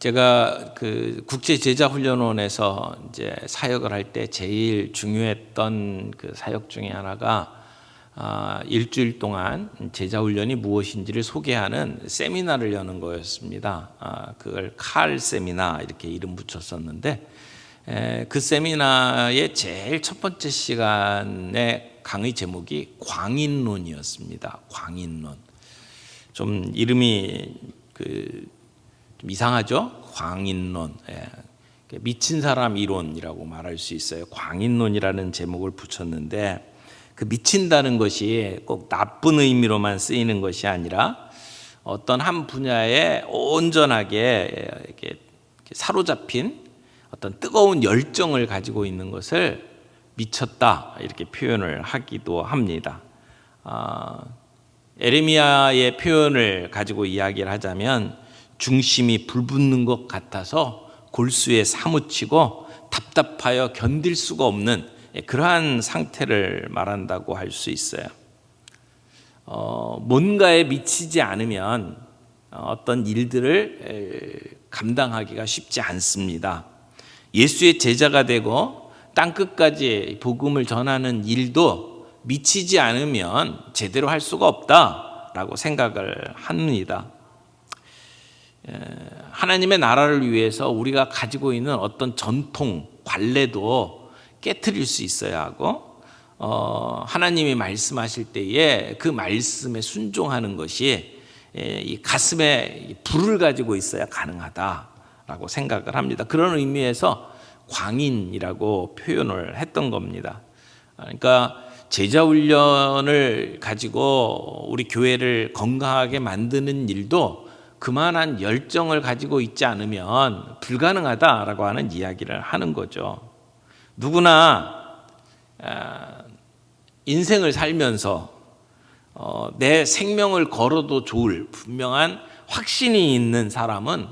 제가 그 국제 제자 훈련원에서 이제 사역을 할 때 제일 중요했던 그 사역 중에 하나가 일주일 동안 제자 훈련이 무엇인지를 소개하는 세미나를 여는 거였습니다. 그걸 칼 세미나 이렇게 이름 붙였었는데, 그 세미나의 제일 첫 번째 시간의 강의 제목이 광인론이었습니다. 광인론. 좀 이름이 좀 이상하죠? 광인론. 미친 사람 이론이라고 말할 수 있어요. 광인론이라는 제목을 붙였는데, 그 미친다는 것이 꼭 나쁜 의미로만 쓰이는 것이 아니라 어떤 한 분야에 온전하게 이렇게 사로잡힌 어떤 뜨거운 열정을 가지고 있는 것을 미쳤다 이렇게 표현을 하기도 합니다. 에레미야의 표현을 가지고 이야기를 하자면 중심이 불붙는 것 같아서 골수에 사무치고 답답하여 견딜 수가 없는 그러한 상태를 말한다고 할 수 있어요. 뭔가에 미치지 않으면 어떤 일들을 감당하기가 쉽지 않습니다. 예수의 제자가 되고 땅끝까지 복음을 전하는 일도 미치지 않으면 제대로 할 수가 없다라고 생각을 합니다. 하나님의 나라를 위해서 우리가 가지고 있는 어떤 전통, 관례도 깨트릴 수 있어야 하고, 하나님이 말씀하실 때에 그 말씀에 순종하는 것이 이 가슴에 불을 가지고 있어야 가능하다라고 생각을 합니다. 그런 의미에서 광인이라고 표현을 했던 겁니다. 그러니까 제자 훈련을 가지고 우리 교회를 건강하게 만드는 일도 그만한 열정을 가지고 있지 않으면 불가능하다라고 하는 이야기를 하는 거죠. 누구나 인생을 살면서 내 생명을 걸어도 좋을 분명한 확신이 있는 사람은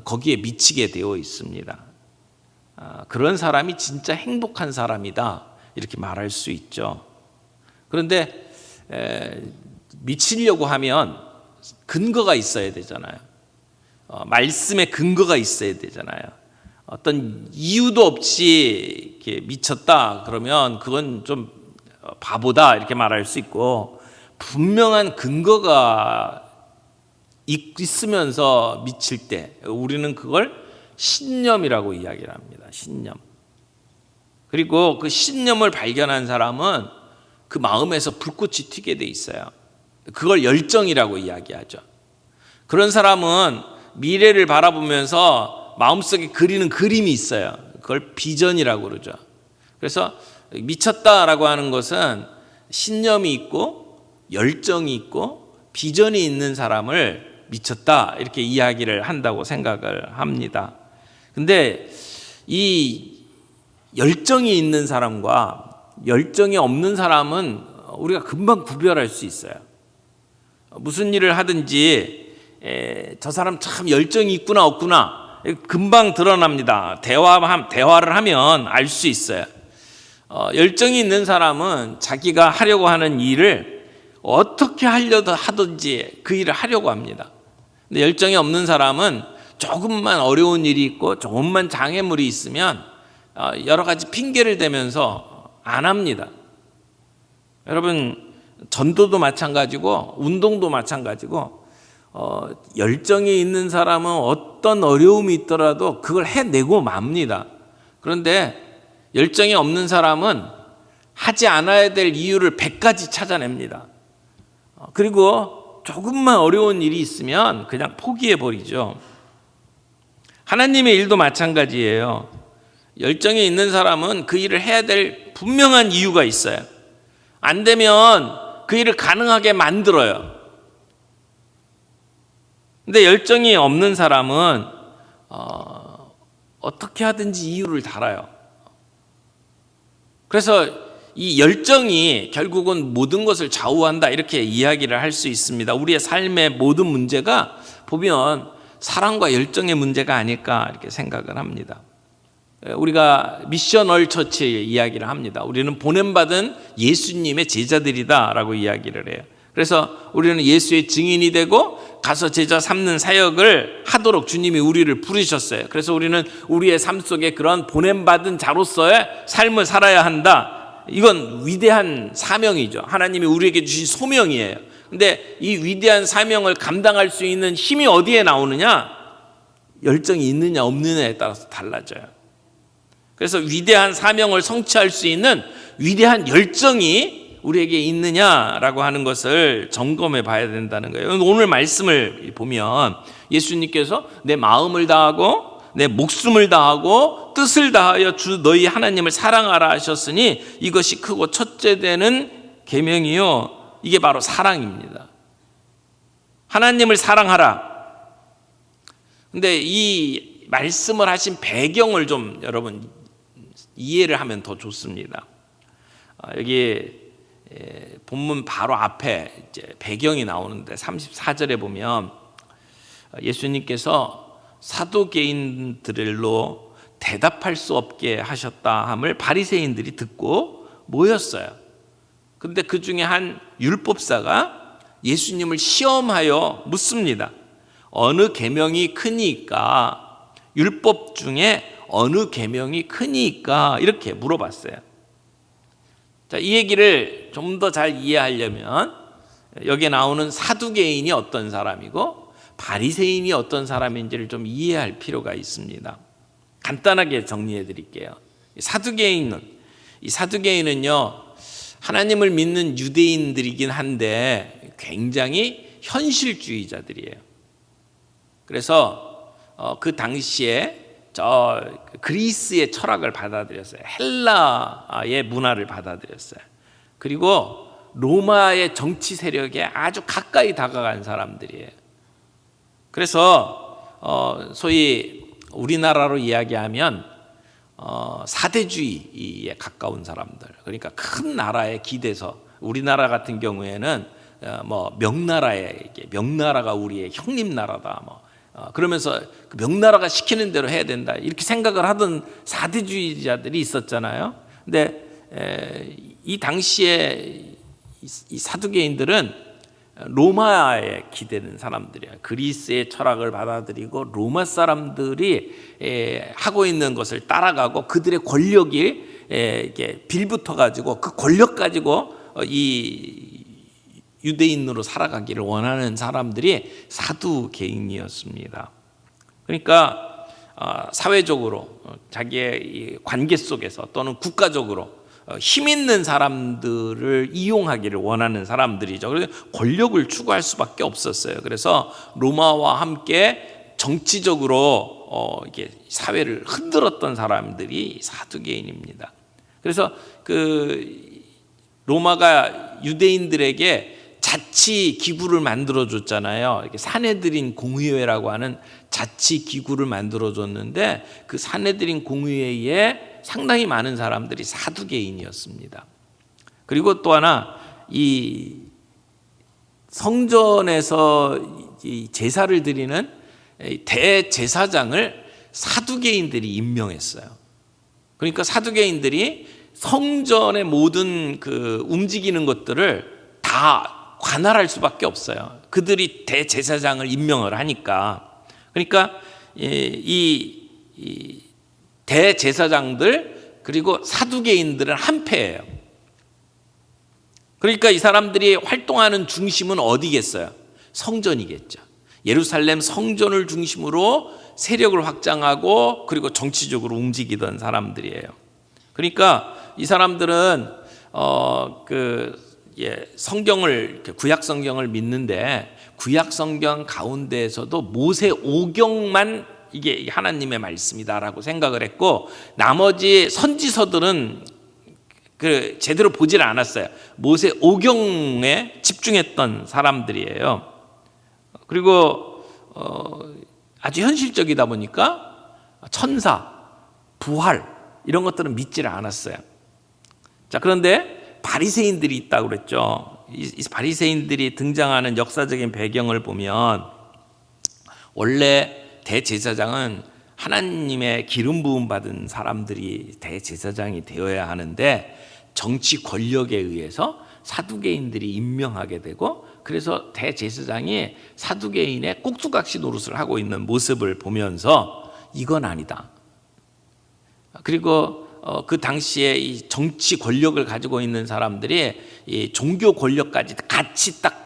거기에 미치게 되어 있습니다. 그런 사람이 진짜 행복한 사람이다 이렇게 말할 수 있죠. 그런데 미치려고 하면 근거가 있어야 되잖아요. 말씀에 근거가 있어야 되잖아요. 어떤 이유도 없이 이렇게 미쳤다 그러면 그건 좀 바보다 이렇게 말할 수 있고, 분명한 근거가 있으면서 미칠 때 우리는 그걸 신념이라고 이야기를 합니다. 신념. 그리고 그 신념을 발견한 사람은 그 마음에서 불꽃이 튀게 돼 있어요. 그걸 열정이라고 이야기하죠. 그런 사람은 미래를 바라보면서 마음속에 그리는 그림이 있어요. 그걸 비전이라고 그러죠. 그래서 미쳤다라고 하는 것은 신념이 있고 열정이 있고 비전이 있는 사람을 미쳤다 이렇게 이야기를 한다고 생각을 합니다. 근데 이 열정이 있는 사람과 열정이 없는 사람은 우리가 금방 구별할 수 있어요. 무슨 일을 하든지 저 사람 참 열정이 있구나 없구나 금방 드러납니다. 대화를 하면 알 수 있어요. 열정이 있는 사람은 자기가 하려고 하는 일을 어떻게 하든지 그 일을 하려고 합니다. 근데 열정이 없는 사람은 조금만 어려운 일이 있고 조금만 장애물이 있으면 여러 가지 핑계를 대면서 안 합니다. 여러분, 전도도 마찬가지고 운동도 마찬가지고 열정이 있는 사람은 어떤 어려움이 있더라도 그걸 해내고 맙니다. 그런데 열정이 없는 사람은 하지 않아야 될 이유를 100가지 찾아냅니다. 그리고 조금만 어려운 일이 있으면 그냥 포기해버리죠. 하나님의 일도 마찬가지예요. 열정이 있는 사람은 그 일을 해야 될 분명한 이유가 있어요. 안 되면 그 일을 가능하게 만들어요. 근데 열정이 없는 사람은 어떻게 하든지 이유를 달아요. 그래서 이 열정이 결국은 모든 것을 좌우한다 이렇게 이야기를 할 수 있습니다. 우리의 삶의 모든 문제가 보면 사랑과 열정의 문제가 아닐까 이렇게 생각을 합니다. 우리가 미셔널 처치 이야기를 합니다. 우리는 보냄받은 예수님의 제자들이다라고 이야기를 해요. 그래서 우리는 예수의 증인이 되고 가서 제자 삼는 사역을 하도록 주님이 우리를 부르셨어요. 그래서 우리는 우리의 삶 속에 그런 보냄받은 자로서의 삶을 살아야 한다. 이건 위대한 사명이죠. 하나님이 우리에게 주신 소명이에요. 근데 이 위대한 사명을 감당할 수 있는 힘이 어디에 나오느냐? 열정이 있느냐 없느냐에 따라서 달라져요. 그래서 위대한 사명을 성취할 수 있는 위대한 열정이 우리에게 있느냐라고 하는 것을 점검해 봐야 된다는 거예요. 오늘 말씀을 보면 예수님께서 내 마음을 다하고 내 목숨을 다하고 뜻을 다하여 주 너희 하나님을 사랑하라 하셨으니 이것이 크고 첫째 되는 계명이요, 이게 바로 사랑입니다. 하나님을 사랑하라. 근데 이 말씀을 하신 배경을 좀 여러분 이해를 하면 더 좋습니다. 여기 본문 바로 앞에 이제 배경이 나오는데 34절에 보면 예수님께서 사두개인들로 대답할 수 없게 하셨다 함을 바리새인들이 듣고 모였어요. 그런데 그 중에 한 율법사가 예수님을 시험하여 묻습니다. 어느 계명이 크니까, 율법 중에 어느 계명이 크니까, 이렇게 물어봤어요. 자, 이 얘기를 좀 더 잘 이해하려면 여기에 나오는 사두개인이 어떤 사람이고 바리새인이 어떤 사람인지를 좀 이해할 필요가 있습니다. 간단하게 정리해 드릴게요. 사두개인은요, 하나님을 믿는 유대인들이긴 한데 굉장히 현실주의자들이에요. 그래서 그 당시에 저 그리스의 철학을 받아들였어요. 헬라의 문화를 받아들였어요. 그리고 로마의 정치 세력에 아주 가까이 다가간 사람들이에요. 그래서 소위 우리나라로 이야기하면 사대주의에 가까운 사람들, 그러니까 큰 나라에 기대서, 우리나라 같은 경우에는 뭐 명나라가 우리의 형님 나라다, 그러면서 그 명나라가 시키는 대로 해야 된다, 이렇게 생각을 하던 사대주의자들이 있었잖아요. 근데 이 당시에 이 사두개인들은 로마에 기대는 사람들이에요. 그리스의 철학을 받아들이고 로마 사람들이 하고 있는 것을 따라가고 그들의 권력이 이렇게 빌붙어 가지고 그 권력 가지고 이 유대인으로 살아가기를 원하는 사람들이 사두개인이었습니다. 그러니까 사회적으로 자기의 관계 속에서 또는 국가적으로 힘 있는 사람들을 이용하기를 원하는 사람들이죠. 그래서 권력을 추구할 수밖에 없었어요. 그래서 로마와 함께 정치적으로 이게 사회를 흔들었던 사람들이 사두개인입니다. 그래서 그 로마가 유대인들에게 자치 기구를 만들어 줬잖아요. 이렇게 사내들인 공의회라고 하는 자치 기구를 만들어 줬는데 그 사내들인 공의회에 상당히 많은 사람들이 사두개인이었습니다. 그리고 또 하나, 이 성전에서 이 제사를 드리는 대제사장을 사두개인들이 임명했어요. 그러니까 사두개인들이 성전의 모든 그 움직이는 것들을 다 관할할 수밖에 없어요. 그들이 대제사장을 임명을 하니까. 그러니까 이 대제사장들 그리고 사두개인들은 한패예요. 그러니까 이 사람들이 활동하는 중심은 어디겠어요? 성전이겠죠. 예루살렘 성전을 중심으로 세력을 확장하고 그리고 정치적으로 움직이던 사람들이에요. 그러니까 이 사람들은 성경을, 구약 성경을 믿는데 구약 성경 가운데에서도 모세 오경만 이게 하나님의 말씀이다라고 생각을 했고 나머지 선지서들은 그 제대로 보질 않았어요. 모세 오경에 집중했던 사람들이에요. 그리고 아주 현실적이다 보니까 천사, 부활 이런 것들은 믿지를 않았어요. 자, 그런데 바리새인들이 있다고 그랬죠. 이 바리새인들이 등장하는 역사적인 배경을 보면 원래 대제사장은 하나님의 기름 부음 받은 사람들이 대제사장이 되어야 하는데 정치 권력에 의해서 사두개인들이 임명하게 되고 그래서 대제사장이 사두개인의 꼭두각시 노릇을 하고 있는 모습을 보면서 이건 아니다. 그리고 그 당시에 이 정치 권력을 가지고 있는 사람들이 이 종교 권력까지 같이 딱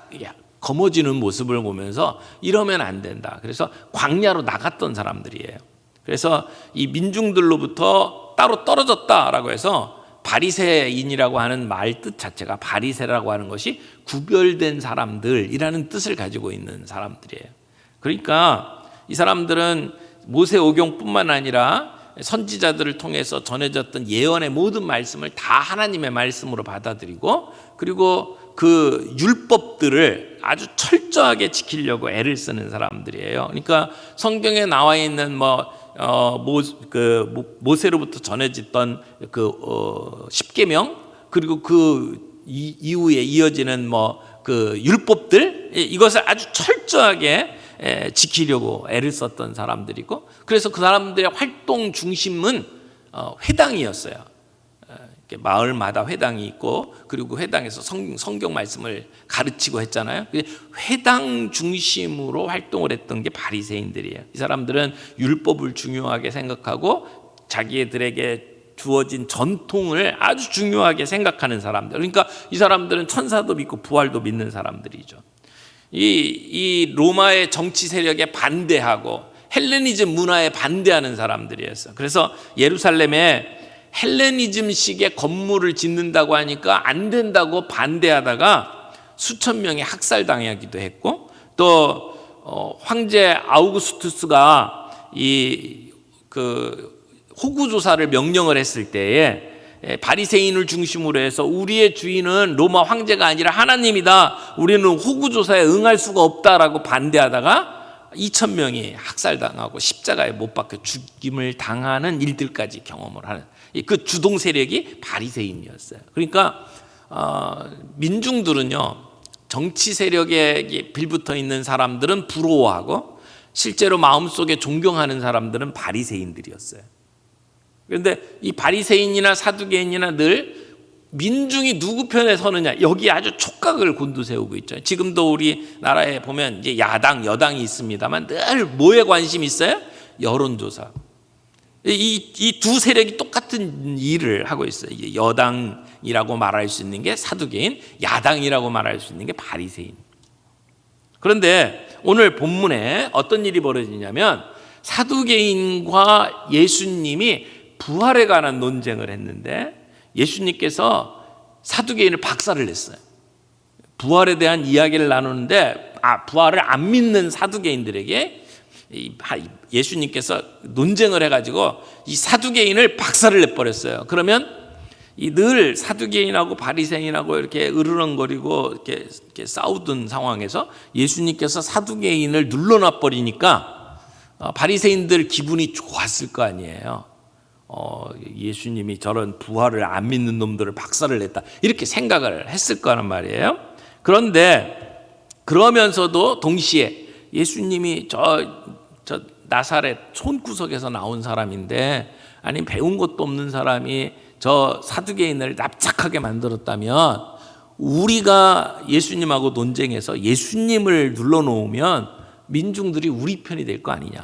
거머쥐는 모습을 보면서 이러면 안 된다. 그래서 광야로 나갔던 사람들이에요. 그래서 이 민중들로부터 따로 떨어졌다라고 해서 바리새인이라고 하는 말 뜻 자체가 바리새라고 하는 것이 구별된 사람들이라는 뜻을 가지고 있는 사람들이에요. 그러니까 이 사람들은 모세오경뿐만 아니라 선지자들을 통해서 전해졌던 예언의 모든 말씀을 다 하나님의 말씀으로 받아들이고 그리고 그 율법들을 아주 철저하게 지키려고 애를 쓰는 사람들이에요. 그러니까 성경에 나와 있는 모세로부터 전해졌던 십계명 그리고 그 이후에 이어지는 그 율법들 이것을 아주 철저하게 지키려고 애를 썼던 사람들이고 그래서 그 사람들의 활동 중심은 회당이었어요. 마을마다 회당이 있고 그리고 그 회당에서 성경 말씀을 가르치고 했잖아요. 회당 중심으로 활동을 했던 게 바리새인들이에요. 이 사람들은 율법을 중요하게 생각하고 자기들에게 주어진 전통을 아주 중요하게 생각하는 사람들. 그러니까 이 사람들은 천사도 믿고 부활도 믿는 사람들이죠. 이 로마의 정치 세력에 반대하고 헬레니즘 문화에 반대하는 사람들이었어요. 그래서 예루살렘에 헬레니즘식의 건물을 짓는다고 하니까 안 된다고 반대하다가 수천 명이 학살당하기도 했고 또 황제 아우구스투스가 호구 조사를 명령을 했을 때에 바리새인을 중심으로 해서 우리의 주인은 로마 황제가 아니라 하나님이다. 우리는 호구 조사에 응할 수가 없다라고 반대하다가 2,000명이 학살당하고 십자가에 못 박혀 죽임을 당하는 일들까지 경험을 하는 그 주동 세력이 바리새인이었어요. 그러니까 민중들은요 정치 세력에 빌붙어 있는 사람들은 부러워하고 실제로 마음속에 존경하는 사람들은 바리새인들이었어요. 그런데 이 바리새인이나 사두개인이나 늘 민중이 누구 편에 서느냐 여기 아주 촉각을 곤두세우고 있죠. 지금도 우리나라에 보면 이제 야당 여당이 있습니다만 늘 뭐에 관심이 있어요? 여론조사. 이 두 세력이 똑같은 일을 하고 있어요. 여당이라고 말할 수 있는 게 사두개인, 야당이라고 말할 수 있는 게 바리새인. 그런데 오늘 본문에 어떤 일이 벌어지냐면 사두개인과 예수님이 부활에 관한 논쟁을 했는데 예수님께서 사두개인을 박살을 냈어요. 부활에 대한 이야기를 나누는데 부활을 안 믿는 사두개인들에게 예수님께서 논쟁을 해가지고 이 사두개인을 박살을 내버렸어요. 그러면 이 늘 사두개인하고 바리새인하고 이렇게 으르렁거리고 이렇게 싸우던 상황에서 예수님께서 사두개인을 눌러놔 버리니까 바리새인들 기분이 좋았을 거 아니에요. 예수님이 저런 부활을 안 믿는 놈들을 박살을 냈다 이렇게 생각을 했을 거란 말이에요. 그런데 그러면서도 동시에 예수님이 저 나사렛 촌구석에서 나온 사람인데 아니 배운 것도 없는 사람이 저 사두개인을 납작하게 만들었다면 우리가 예수님하고 논쟁해서 예수님을 눌러놓으면 민중들이 우리 편이 될 거 아니냐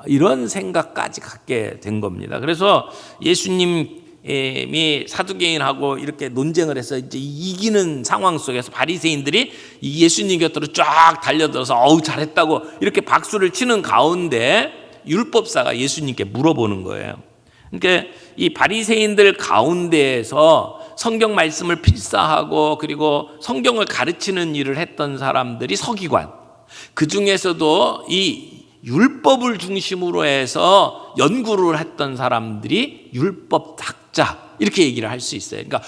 이런 생각까지 갖게 된 겁니다. 그래서 예수님이 사두개인하고 이렇게 논쟁을 해서 이제 이기는 상황 속에서 바리새인들이 예수님 곁으로 쫙 달려들어서 어우 잘했다고 이렇게 박수를 치는 가운데 율법사가 예수님께 물어보는 거예요. 그러니까 이 바리새인들 가운데에서 성경 말씀을 필사하고 그리고 성경을 가르치는 일을 했던 사람들이 서기관, 그 중에서도 이 율법을 중심으로 해서 연구를 했던 사람들이 율법학자 이렇게 얘기를 할 수 있어요. 그러니까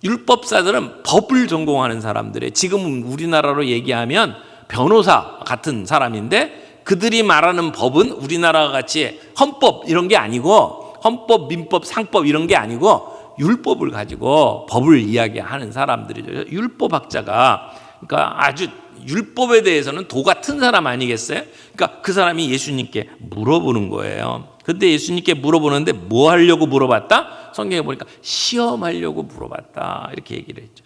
율법사들은 법을 전공하는 사람들이에요. 지금 우리나라로 얘기하면 변호사 같은 사람인데 그들이 말하는 법은 우리나라와 같이 헌법 이런 게 아니고 헌법, 민법, 상법 이런 게 아니고 율법을 가지고 법을 이야기하는 사람들이죠. 율법학자가 그러니까 아주 율법에 대해서는 도 같은 사람 아니겠어요? 그러니까 그 사람이 예수님께 물어보는 거예요. 근데 예수님께 물어보는데 뭐 하려고 물어봤다? 성경에 보니까 시험하려고 물어봤다 이렇게 얘기를 했죠.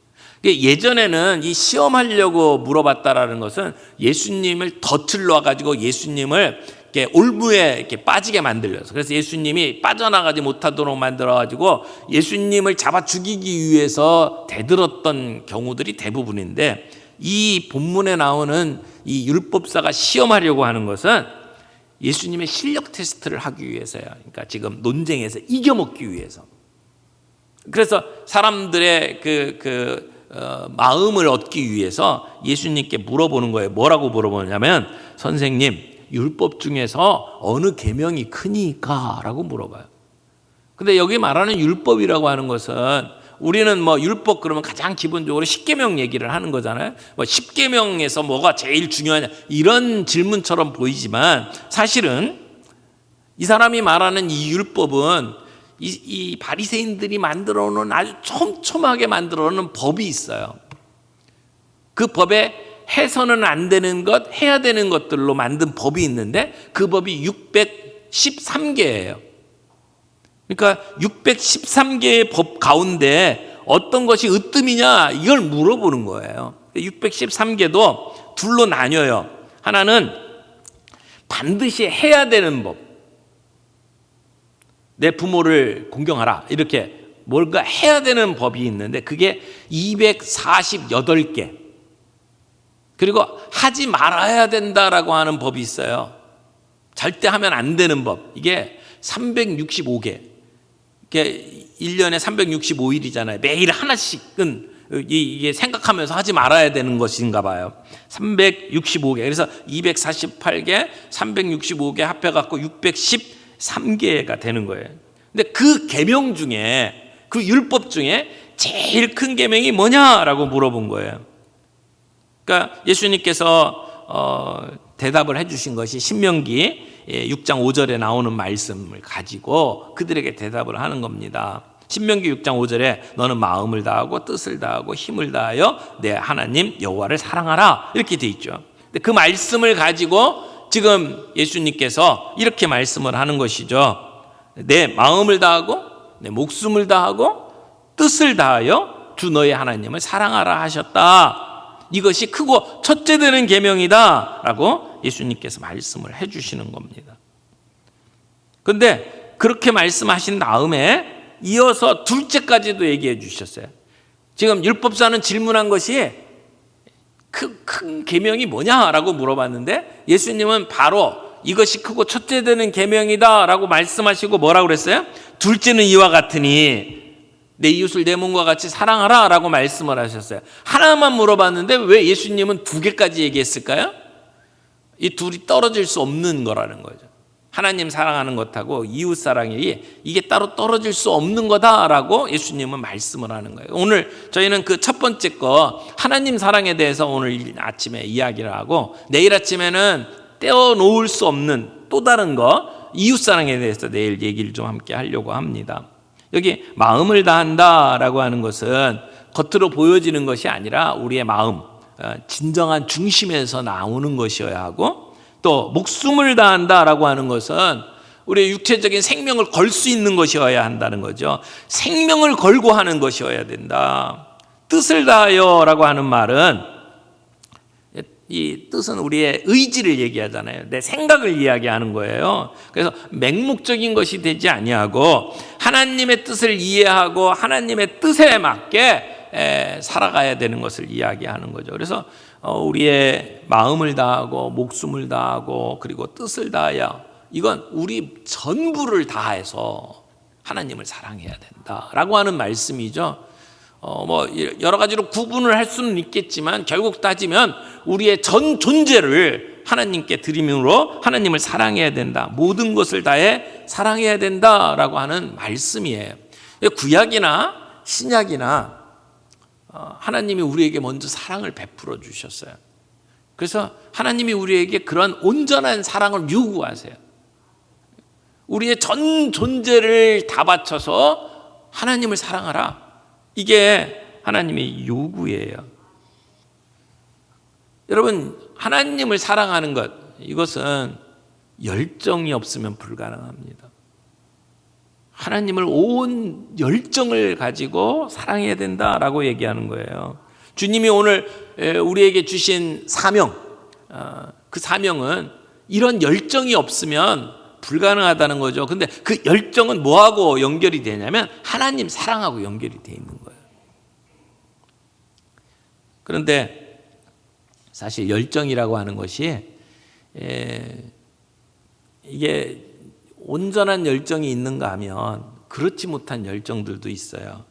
예전에는 이 시험하려고 물어봤다라는 것은 예수님을 덫을 놔가지고 예수님을 이렇게 올무에 이렇게 빠지게 만들려서, 그래서 예수님이 빠져나가지 못하도록 만들어가지고 예수님을 잡아 죽이기 위해서 대들었던 경우들이 대부분인데, 이 본문에 나오는 이 율법사가 시험하려고 하는 것은 예수님의 실력 테스트를 하기 위해서야. 그러니까 지금 논쟁에서 이겨먹기 위해서. 그래서 사람들의 마음을 얻기 위해서 예수님께 물어보는 거예요. 뭐라고 물어보냐면, 선생님, 율법 중에서 어느 계명이 크니까? 라고 물어봐요. 근데 여기 말하는 율법이라고 하는 것은, 우리는 뭐 율법 그러면 가장 기본적으로 10계명 얘기를 하는 거잖아요. 뭐 10계명에서 뭐가 제일 중요하냐, 이런 질문처럼 보이지만, 사실은 이 사람이 말하는 이 율법은 이 바리새인들이 만들어 놓은, 아주 촘촘하게 만들어 놓은 법이 있어요. 그 법에 해서는 안 되는 것, 해야 되는 것들로 만든 법이 있는데, 그 법이 613개예요. 그러니까 613개의 법 가운데 어떤 것이 으뜸이냐, 이걸 물어보는 거예요. 613개도 둘로 나뉘어요. 하나는 반드시 해야 되는 법, 내 부모를 공경하라, 이렇게 뭔가 해야 되는 법이 있는데, 그게 248개. 그리고 하지 말아야 된다라고 하는 법이 있어요. 절대 하면 안 되는 법, 이게 365개. 이게 1년에 365일이잖아요. 매일 하나씩은 이게 생각하면서 하지 말아야 되는 것인가 봐요. 365개. 그래서 248개, 365개 합해갖고 613개가 되는 거예요. 근데 그 계명 중에, 그 율법 중에 제일 큰 계명이 뭐냐라고 물어본 거예요. 그러니까 예수님께서 대답을 해주신 것이 신명기 6장 5절에 나오는 말씀을 가지고 그들에게 대답을 하는 겁니다. 신명기 6장 5절에 너는 마음을 다하고 뜻을 다하고 힘을 다하여 내 하나님 여호와를 사랑하라, 이렇게 돼 있죠. 근데 그 말씀을 가지고 지금 예수님께서 이렇게 말씀을 하는 것이죠. 내 마음을 다하고 내 목숨을 다하고 뜻을 다하여 주 너의 하나님을 사랑하라 하셨다. 이것이 크고 첫째 되는 계명이다 라고 예수님께서 말씀을 해주시는 겁니다. 그런데 그렇게 말씀하신 다음에 이어서 둘째까지도 얘기해 주셨어요. 지금 율법사는 질문한 것이 큰 계명이 뭐냐라고 물어봤는데, 예수님은 바로 이것이 크고 첫째 되는 계명이다 라고 말씀하시고 뭐라고 그랬어요? 둘째는 이와 같으니 내 이웃을 내 몸과 같이 사랑하라 라고 말씀을 하셨어요. 하나만 물어봤는데 왜 예수님은 두 개까지 얘기했을까요? 이 둘이 떨어질 수 없는 거라는 거죠. 하나님 사랑하는 것하고 이웃 사랑이 이게 따로 떨어질 수 없는 거다라고 예수님은 말씀을 하는 거예요. 오늘 저희는 그 첫 번째 거 하나님 사랑에 대해서 오늘 아침에 이야기를 하고, 내일 아침에는 떼어놓을 수 없는 또 다른 거 이웃 사랑에 대해서 내일 얘기를 좀 함께 하려고 합니다. 여기 마음을 다한다라고 하는 것은 겉으로 보여지는 것이 아니라 우리의 마음, 진정한 중심에서 나오는 것이어야 하고, 또 목숨을 다한다라고 하는 것은 우리의 육체적인 생명을 걸 수 있는 것이어야 한다는 거죠. 생명을 걸고 하는 것이어야 된다. 뜻을 다하여라고 하는 말은, 이 뜻은 우리의 의지를 얘기하잖아요. 내 생각을 이야기하는 거예요. 그래서 맹목적인 것이 되지 아니하고 하나님의 뜻을 이해하고 하나님의 뜻에 맞게 살아가야 되는 것을 이야기하는 거죠. 그래서 우리의 마음을 다하고 목숨을 다하고 그리고 뜻을 다하여, 이건 우리 전부를 다해서 하나님을 사랑해야 된다라고 하는 말씀이죠. 뭐 여러 가지로 구분을 할 수는 있겠지만 결국 따지면 우리의 전 존재를 하나님께 드림으로 하나님을 사랑해야 된다. 모든 것을 다해 사랑해야 된다라고 하는 말씀이에요. 구약이나 신약이나 하나님이 우리에게 먼저 사랑을 베풀어 주셨어요. 그래서 하나님이 우리에게 그런 온전한 사랑을 요구하세요. 우리의 전 존재를 다 바쳐서 하나님을 사랑하라. 이게 하나님의 요구예요. 여러분, 하나님을 사랑하는 것, 이것은 열정이 없으면 불가능합니다. 하나님을 온 열정을 가지고 사랑해야 된다라고 얘기하는 거예요. 주님이 오늘 우리에게 주신 사명, 그 사명은 이런 열정이 없으면 불가능하다는 거죠. 근데 그 열정은 뭐하고 연결이 되냐면 하나님 사랑하고 연결이 돼 있는 거예요. 그런데 사실 열정이라고 하는 것이 이게 온전한 열정이 있는가 하면 그렇지 못한 열정들도 있어요.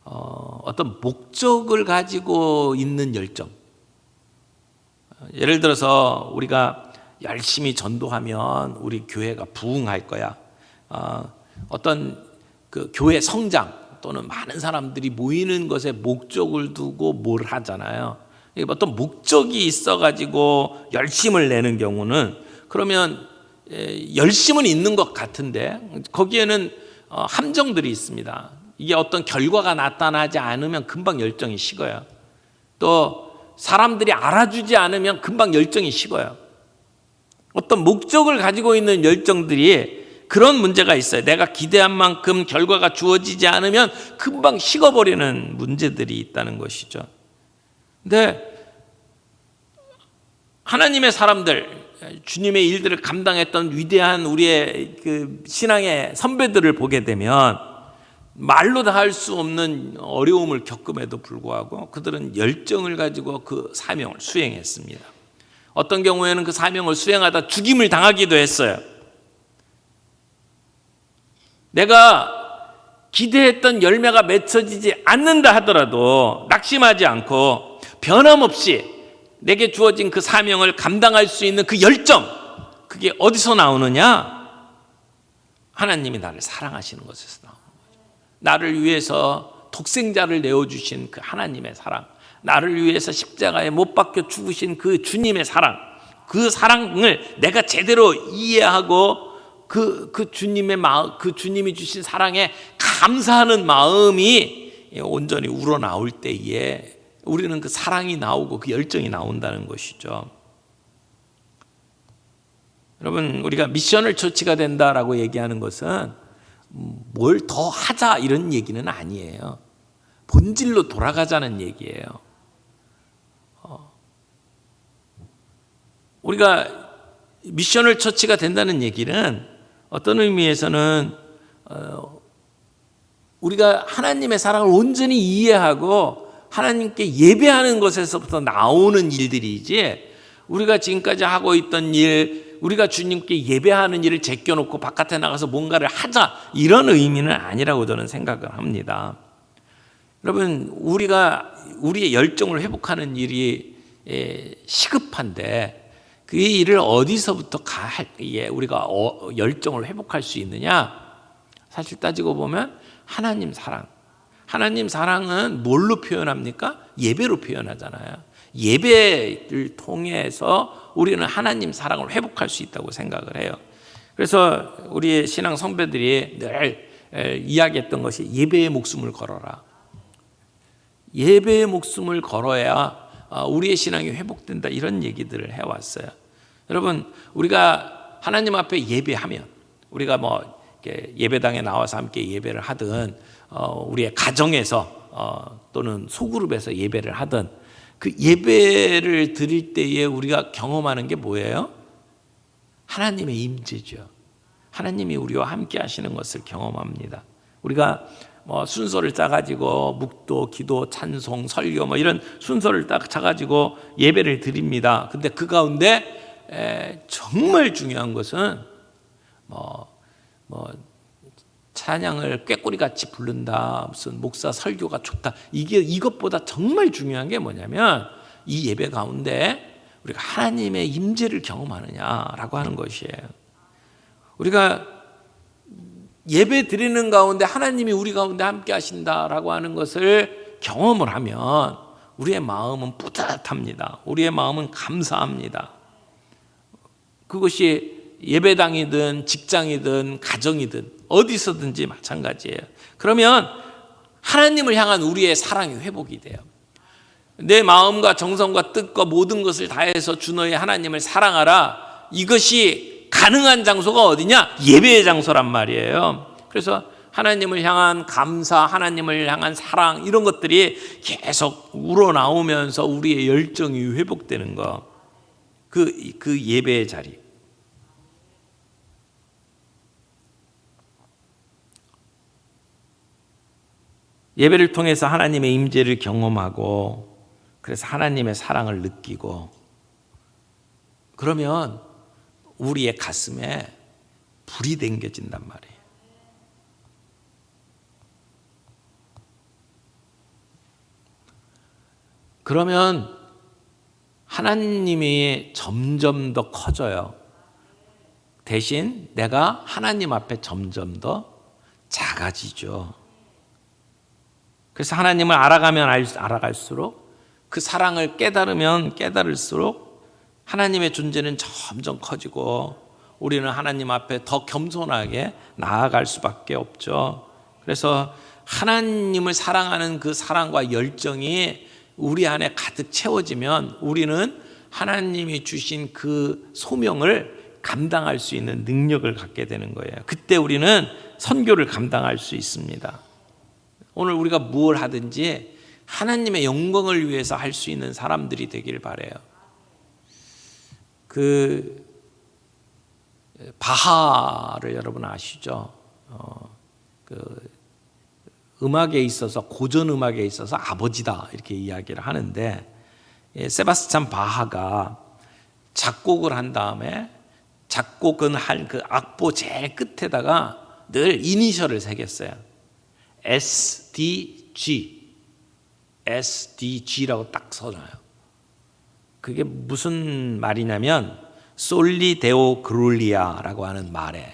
어떤 목적을 가지고 있는 열정. 예를 들어서 우리가 열심히 전도하면 우리 교회가 부흥할 거야. 어떤 그 교회 성장 또는 많은 사람들이 모이는 것에 목적을 두고 뭘 하잖아요. 어떤 목적이 있어가지고 열심을 내는 경우는 그러면 열심은 있는 것 같은데 거기에는 함정들이 있습니다. 이게 어떤 결과가 나타나지 않으면 금방 열정이 식어요. 또 사람들이 알아주지 않으면 금방 열정이 식어요. 어떤 목적을 가지고 있는 열정들이 그런 문제가 있어요. 내가 기대한 만큼 결과가 주어지지 않으면 금방 식어버리는 문제들이 있다는 것이죠. 근데 하나님의 사람들, 주님의 일들을 감당했던 위대한 우리의 그 신앙의 선배들을 보게 되면 말로 다 할 수 없는 어려움을 겪음에도 불구하고 그들은 열정을 가지고 그 사명을 수행했습니다. 어떤 경우에는 그 사명을 수행하다 죽임을 당하기도 했어요. 내가 기대했던 열매가 맺혀지지 않는다 하더라도 낙심하지 않고 변함없이 내게 주어진 그 사명을 감당할 수 있는 그 열정, 그게 어디서 나오느냐? 하나님이 나를 사랑하시는 것에서 나오는 거죠. 나를 위해서 독생자를 내어주신 그 하나님의 사랑, 나를 위해서 십자가에 못 박혀 죽으신 그 주님의 사랑, 그 사랑을 내가 제대로 이해하고 그 주님의 마음, 그 주님이 주신 사랑에 감사하는 마음이 온전히 우러나올 때에 우리는 그 사랑이 나오고 그 열정이 나온다는 것이죠. 여러분, 우리가 미션을 처치가 된다라고 얘기하는 것은 뭘 더 하자 이런 얘기는 아니에요. 본질로 돌아가자는 얘기예요. 우리가 미션을 처치가 된다는 얘기는 어떤 의미에서는 우리가 하나님의 사랑을 온전히 이해하고 하나님께 예배하는 것에서부터 나오는 일들이지, 우리가 지금까지 하고 있던 일, 우리가 주님께 예배하는 일을 제껴놓고 바깥에 나가서 뭔가를 하자 이런 의미는 아니라고 저는 생각을 합니다. 여러분, 우리가 우리의 열정을 회복하는 일이 시급한데 그 일을 어디서부터 우리가 열정을 회복할 수 있느냐? 사실 따지고 보면 하나님 사랑. 하나님 사랑은 뭘로 표현합니까? 예배로 표현하잖아요. 예배를 통해서 우리는 하나님 사랑을 회복할 수 있다고 생각을 해요. 그래서 우리의 신앙 선배들이 늘 이야기했던 것이 예배의 목숨을 걸어라. 예배의 목숨을 걸어야 우리의 신앙이 회복된다, 이런 얘기들을 해왔어요. 여러분, 우리가 하나님 앞에 예배하면, 우리가 뭐 예배당에 나와서 함께 예배를 하든 우리의 가정에서 또는 소그룹에서 예배를 하든 그 예배를 드릴 때에 우리가 경험하는 게 뭐예요? 하나님의 임재죠. 하나님이 우리와 함께 하시는 것을 경험합니다. 우리가 뭐 순서를 짜가지고 묵도, 기도, 찬송, 설교 뭐 이런 순서를 딱 짜가지고 예배를 드립니다. 근데 그 가운데 정말 중요한 것은 찬양을 꾀꼬리같이 부른다, 무슨 목사 설교가 좋다, 이것보다 정말 중요한 게 뭐냐면 이 예배 가운데 우리가 하나님의 임재를 경험하느냐라고 하는 것이에요. 우리가 예배 드리는 가운데 하나님이 우리 가운데 함께 하신다라고 하는 것을 경험을 하면 우리의 마음은 뿌듯합니다. 우리의 마음은 감사합니다. 그것이 예배당이든 직장이든 가정이든 어디서든지 마찬가지예요. 그러면 하나님을 향한 우리의 사랑이 회복이 돼요. 내 마음과 정성과 뜻과 모든 것을 다해서 주 너의 하나님을 사랑하라. 이것이 가능한 장소가 어디냐? 예배의 장소란 말이에요. 그래서 하나님을 향한 감사, 하나님을 향한 사랑 이런 것들이 계속 우러나오면서 우리의 열정이 회복되는 거. 그 예배의 자리. 예배를 통해서 하나님의 임재를 경험하고 그래서 하나님의 사랑을 느끼고 그러면 우리의 가슴에 불이 댕겨진단 말이에요. 그러면 하나님이 점점 더 커져요. 대신 내가 하나님 앞에 점점 더 작아지죠. 그래서 하나님을 알아가면 알아갈수록 그 사랑을 깨달으면 깨달을수록 하나님의 존재는 점점 커지고 우리는 하나님 앞에 더 겸손하게 나아갈 수밖에 없죠. 그래서 하나님을 사랑하는 그 사랑과 열정이 우리 안에 가득 채워지면 우리는 하나님이 주신 그 소명을 감당할 수 있는 능력을 갖게 되는 거예요. 그때 우리는 선교를 감당할 수 있습니다. 오늘 우리가 무엇을 하든지 하나님의 영광을 위해서 할 수 있는 사람들이 되길 바라요. 그 바하를 여러분 아시죠? 그 음악에 있어서 고전 음악에 있어서 아버지다 이렇게 이야기를 하는데 세바스찬 바하가 작곡을 한 다음에 작곡은 한 그 악보 제일 끝에다가 늘 이니셜을 새겼어요. SDG라고 딱 써놔요. 그게 무슨 말이냐면 솔리 데오 그룰리아라고 하는 말의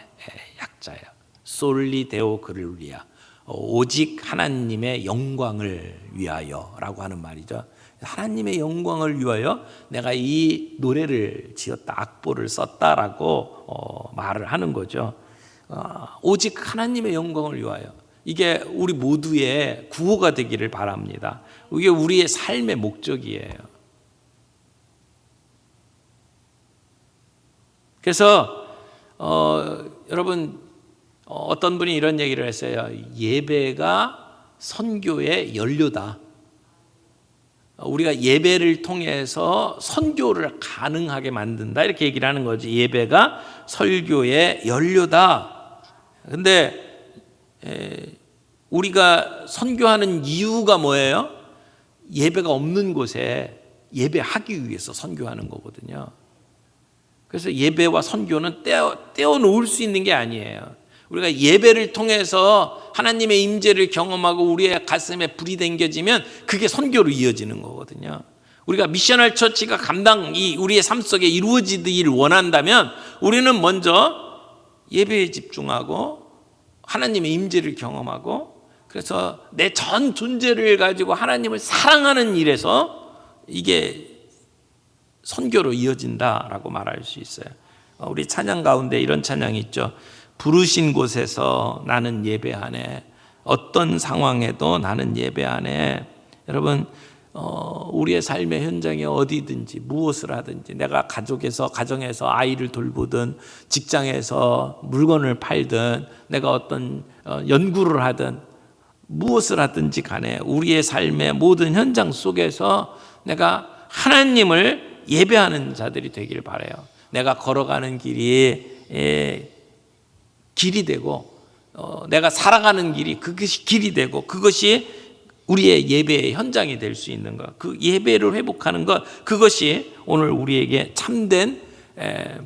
약자예요. 솔리 데오 그룰리아. 오직 하나님의 영광을 위하여라고 하는 말이죠. 하나님의 영광을 위하여 내가 이 노래를 지었다, 악보를 썼다라고 말을 하는 거죠. 오직 하나님의 영광을 위하여. 이게 우리 모두의 구호가 되기를 바랍니다. 이게 우리의 삶의 목적이에요. 그래서 여러분 어떤 분이 이런 얘기를 했어요. 예배가 선교의 연료다. 우리가 예배를 통해서 선교를 가능하게 만든다 이렇게 얘기를 하는 거지. 예배가 설교의 연료다. 근데 우리가 선교하는 이유가 뭐예요? 예배가 없는 곳에 예배하기 위해서 선교하는 거거든요. 그래서 예배와 선교는 떼어놓을 수 있는 게 아니에요. 우리가 예배를 통해서 하나님의 임재를 경험하고 우리의 가슴에 불이 댕겨지면 그게 선교로 이어지는 거거든요. 우리가 미셔널 처치가 우리의 삶 속에 이루어지기를 원한다면 우리는 먼저 예배에 집중하고 하나님의 임재를 경험하고 그래서 내 전 존재를 가지고 하나님을 사랑하는 일에서 이게 선교로 이어진다라고 말할 수 있어요. 우리 찬양 가운데 이런 찬양이 있죠. 부르신 곳에서 나는 예배하네. 어떤 상황에도 나는 예배하네. 여러분 우리의 삶의 현장에 어디든지 무엇을 하든지 내가 가정에서 아이를 돌보든 직장에서 물건을 팔든 내가 어떤 연구를 하든 무엇을 하든지 간에 우리의 삶의 모든 현장 속에서 내가 하나님을 예배하는 자들이 되길 바라요. 내가 걸어가는 길이 길이 되고 내가 살아가는 길이 그것이 길이 되고 그것이 우리의 예배의 현장이 될 수 있는 것, 그 예배를 회복하는 것, 그것이 오늘 우리에게 참된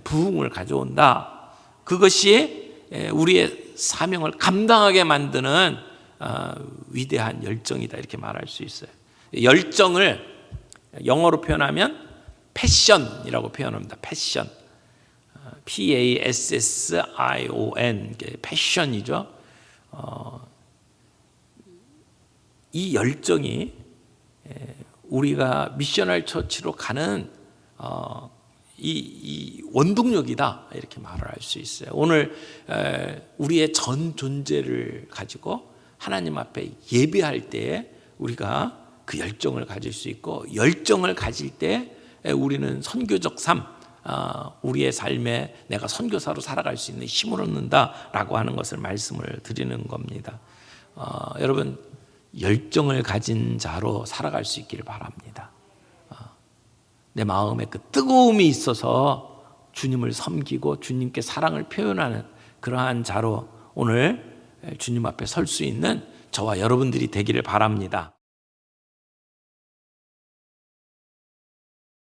부흥을 가져온다. 그것이 우리의 사명을 감당하게 만드는 위대한 열정이다 이렇게 말할 수 있어요. 열정을 영어로 표현하면 패션이라고 표현합니다. 패션. PASSION 패션이죠. 이 열정이 우리가 미셔널 처치로 가는 이 원동력이다 이렇게 말을 할 수 있어요. 오늘 우리의 전 존재를 가지고 하나님 앞에 예배할 때에 우리가 그 열정을 가질 수 있고 열정을 가질 때 우리는 선교적 삶, 우리의 삶에 내가 선교사로 살아갈 수 있는 힘을 얻는다라고 하는 것을 말씀을 드리는 겁니다. 여러분 열정을 가진 자로 살아갈 수 있기를 바랍니다. 내 마음에 그 뜨거움이 있어서 주님을 섬기고 주님께 사랑을 표현하는 그러한 자로 오늘 주님 앞에 설 수 있는 저와 여러분들이 되기를 바랍니다.